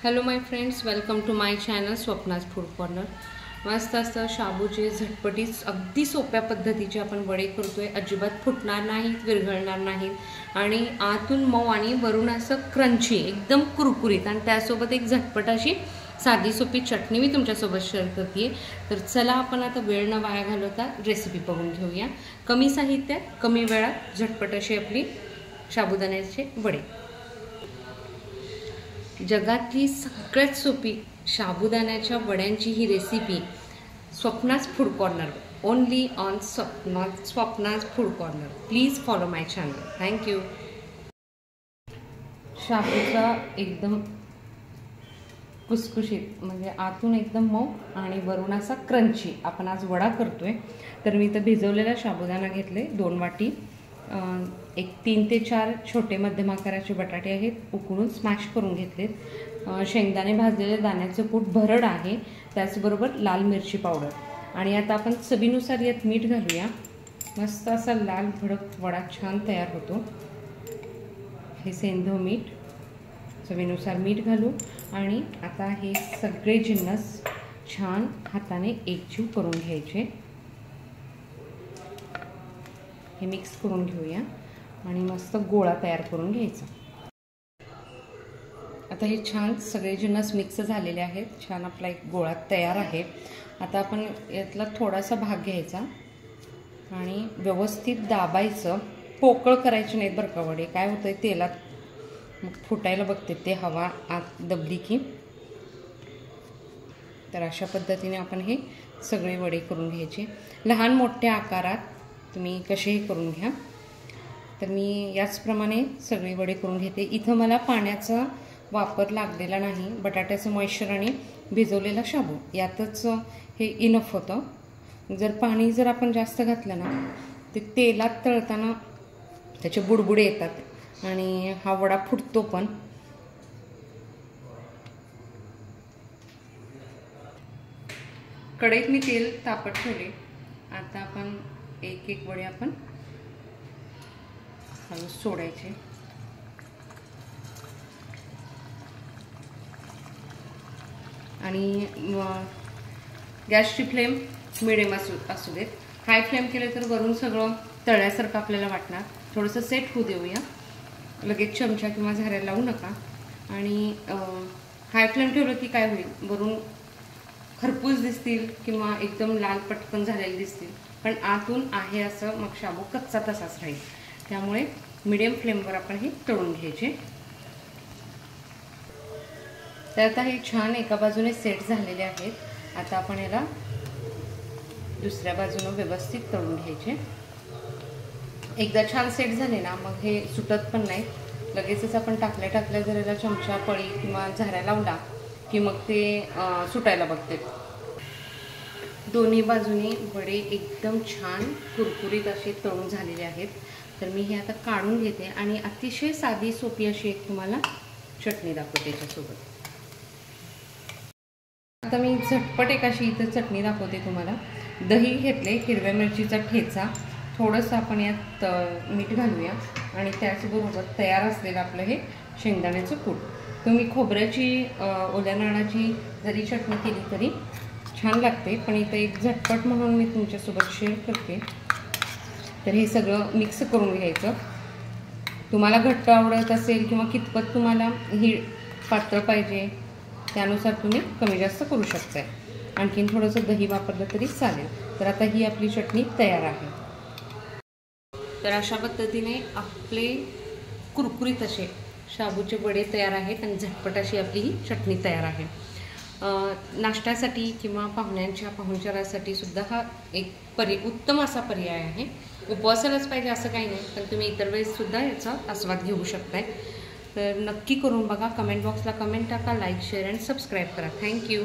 Hello my friends, welcome to my channel Swapna's food corner. मस्त असं शाबूचे झटपटीत अगदी सोप्या पद्धतीचे आपण वडे करतोय। अजिबात फुटणार नाहीत, विरघळणार नाहीत आणि आतून मऊ आणि वरून असं क्रंची एकदम कुरकुरीत आणि त्यासोबत एक झटपट अशी साधी सोपी चटणी मी तुमच्यासोबत शेअर करते। तर चला आपण आता वेळ न वाया घालवता रेसिपी बघून घेऊया। कमी साहित्यात कमी वेळात झटपट अशी आपली साबुदाण्याचे वडे। जगातली सगळ्यात सोपी साबुदाण्याच्या वड्यांची ही recipe Swapna's food corner, only on Swapna's food corner. Please follow my channel. Thank you. शाबूचा एकदम कुसकुशीत म्हणजे आतून एकदम मऊ आणि वरून असा क्रंची आपण आज वडा करतोय। तर मी इथं भिजवलेला साबुदाणा घेतले 2 वाटी, एक 3 ते 4 छोटे मध्यम आकाराचे बटाटे आहेत, उकळून स्मॅश करून घेतलेत। शेंगदाणे भाजलेले दाण्याचं कूट भरड आहे, त्याचबरोबर लाल मिरची पावडर आणि आता आपण चवीनुसार यात मीठ घालूया। मस्त असा लाल भडक वडा छान तयार होतो। हे सेंधव मीठ, चवीनुसार मीठ घालू आणि आता हे सगळे जिन्नस छान हाताने एकजीव करून घ्यायचे। हे मिक्स करून घेऊया आणि मस्त गोळा तयार करून घ्यायचा। आता हे छान सगळे जिन्नस मिक्स झालेले आहेत, छान आपला एक गोळा तयार आहे। आता आपण यातला थोडासा भाग घ्यायचा आणि व्यवस्थित दाबायचं। पोकळ करायचे नाहीत बरं का वडे, काय होतंय तेलात मग फुटायला बघते ते हवा आत दबली की। तर अशा पद्धतीने आपण हे सगळे वडे करून घ्यायचे। लहान मोठ्या आकारात तुम्ही कसेही करून घ्या। तर मी याचप्रमाणे सगळे वडे करून घेते। इथं मला पाण्याचा वापर लागलेला नाही, बटाट्याचं मॉइश्चर आणि भिजवलेला शाबू यातच हे इनफ होतं। जर पाणी आपण जास्त घातलं ना ते तेलात तळताना त्याचे बुडबुडे येतात आणि हा वडा फुटतो पण। कढईत मी तेल तापत ठेवले। आता आपण एक एक वडे आपण हळू सोडायचे आणि गॅसची फ्लेम मिडियम असू देत। हाय फ्लेम केले तर वरून सगळं तळल्यासारखं आपल्याला वाटणार। थोडंसं सेट होऊ देऊया, लगेच चमचा किंवा झाऱ्या लावू नका। आणि हाय फ्लेम ठेवलं की काय होईल, वरून खरपूस दिसतील किंवा एकदम लाल पटकन झालेले दिसतील, पण आतून आहे असं मग शाबू कच्चा तसाच राहील। त्यामुळे मीडियम फ्लेमवर आपण हे तळून घ्यायचे। तर आता हे छान एका बाजूने सेट झालेले आहेत। आता आपण याला दुसऱ्या बाजूने व्यवस्थित तळून घ्यायचे। एकदा छान सेट झाले ना मग हे सुटत पण नाही, लगेचच आपण टाकल्या जर याला चमचा पळी किंवा झाऱ्या लावला की मग ते सुटायला बघते। दोन्ही बाजूनी वडे एकदम छान कुरकुरीत असे तळून झालेले आहेत। तर मी हे आता काढून घेते आणि अतिशय साधी सोपी अशी एक तुम्हाला चटणी दाखवते त्याच्यासोबत। आता मी झटपट एक अशी इथं चटणी दाखवते तुम्हाला। दही घेतले, हिरव्या मिरचीचा ठेचा, थोडंसं आपण यात मीठ घालूया आणि त्याचबरोबर तयार असलेलं आपलं हे शेंगदाण्याचं कूट। तुम्ही खोबऱ्याची ओल्या नारळाची जरी चटणी केली तरी छान लागते, पण इथं एक झटपट म्हणून मी तुमच्यासोबत शेअर करते। तर हे सगळं मिक्स करून घ्यायचं। तुम्हाला घट्ट आवडत असेल किंवा कितपत तुम्हाला ही पातळ पाहिजे त्यानुसार तुम्ही कमी जास्त करू शकताय। आणखीन थोडंसं दही वापरलं तरी चालेल। तर आता ही आपली चटणी तयार आहे। तर अशा पद्धतीने आपले कुरकुरीत असे शाबूचे वडे तयार आहेत आणि झटपट अशी आपली ही चटणी तयार आहे। नाश्त्यासाठी किंवा पाहुणचारासाठी सुद्धा हा एक उत्तम असा पर्याय आहे। उपवासालाच पाहिजे असं काही नाही, पण तुम्ही इतर वेळेस सुद्धा याचा आस्वाद घेऊ शकताय। तर नक्की करून बघा। कमेंट बॉक्सला कमेंट टाका, लाईक शेअर अँड सबस्क्राईब करा। थँक्यू।